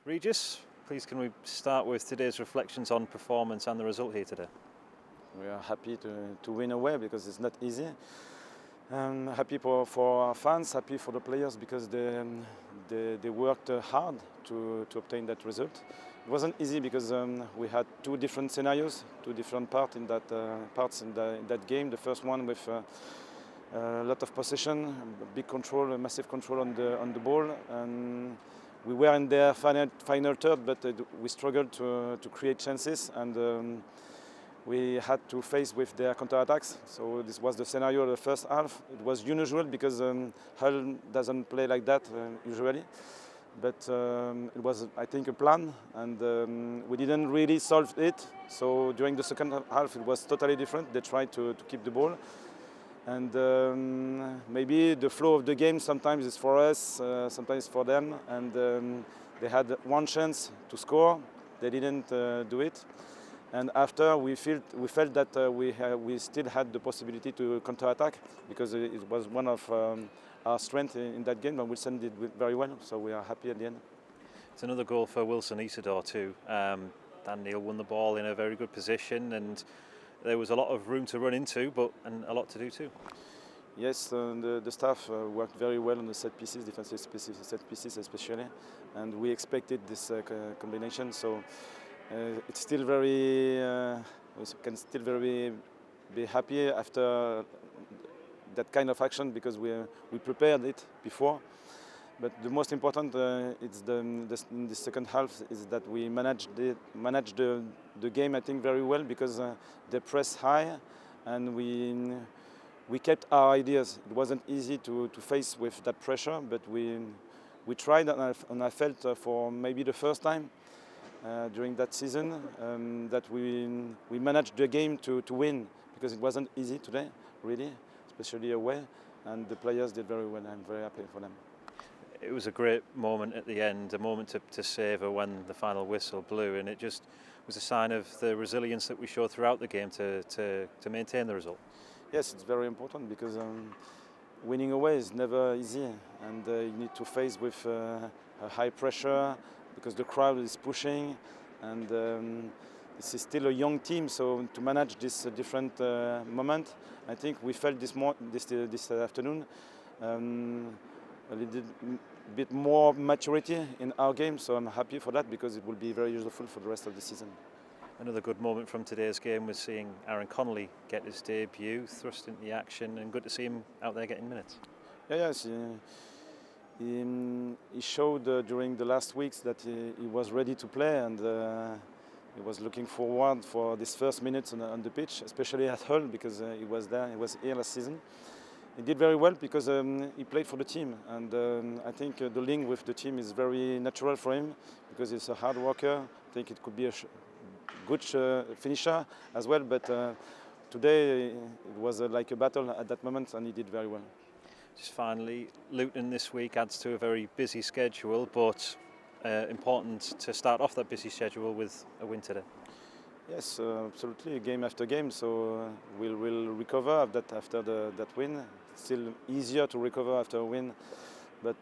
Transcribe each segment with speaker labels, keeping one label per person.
Speaker 1: Regis, please can we start with today's reflections on performance and the result here today?
Speaker 2: We are happy to win away because it's not easy. Happy for our fans, happy for the players because they worked hard to obtain that result. It wasn't easy because we had two different scenarios, two different parts in that game. The first one with a lot of possession, big control, a massive control on the ball, and we were in their final third, but we struggled to create chances, and we had to face with their counterattacks. So this was the scenario of the first half. It was unusual because Hull doesn't play like that usually. But it was, I think, a plan, and we didn't really solve it. So during the second half, it was totally different. They tried to keep the ball. And maybe the flow of the game sometimes is for us, sometimes for them. And they had one chance to score. They didn't do it. And after we felt that we still had the possibility to counterattack because it was one of our strengths in that game, and Wilson did very well. So we are happy at the end.
Speaker 1: It's another goal for Wilson Isidore too. Dan Neil won the ball in a very good position, and there was a lot of room to run into, and a lot to do too.
Speaker 2: Yes, the staff worked very well on the set pieces, defensive set pieces especially, and we expected this combination. So it's still very, we can still very be happy after that kind of action because we prepared it before. But the most important in the second half is that we managed the game, I think, very well because they pressed high and we kept our ideas. It wasn't easy to face with that pressure, but we tried, and I felt for maybe the first time during that season that we managed the game to win because it wasn't easy today, really, especially away, and the players did very well. I'm very happy for them.
Speaker 1: It was a great moment at the end, a moment to savour when the final whistle blew, and it just was a sign of the resilience that we showed throughout the game to maintain the result.
Speaker 2: Yes, it's very important because winning away is never easy, and you need to face with a high pressure because the crowd is pushing, and this is still a young team, so to manage this different moment, I think we felt this afternoon a little bit more maturity in our game, so I'm happy for that because it will be very useful for the rest of the season.
Speaker 1: Another good moment from today's game was seeing Aaron Connolly get his debut, thrust into the action, and good to see him out there getting minutes.
Speaker 2: Yes, he showed during the last weeks that he was ready to play, and he was looking forward for these first minutes on the pitch, especially at Hull because he was here last season. He did very well because he played for the team, and I think the link with the team is very natural for him because he's a hard worker. I think it could be a good finisher as well, but today it was like a battle at that moment, and he did very well.
Speaker 1: Just finally, Luton this week adds to a very busy schedule, but important to start off that busy schedule with a win today.
Speaker 2: Yes, absolutely, game after game, so we'll recover after that win. Still easier to recover after a win, but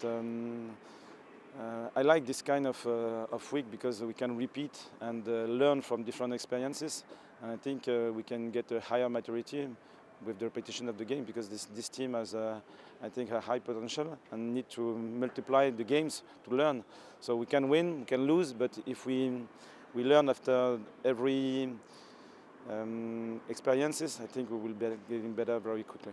Speaker 2: I like this kind of week because we can repeat and learn from different experiences, and I think we can get a higher maturity with the repetition of the game because this team has, I think, a high potential and need to multiply the games to learn. So we can win, we can lose, but if we learn after every experiences, I think we will be getting better very quickly.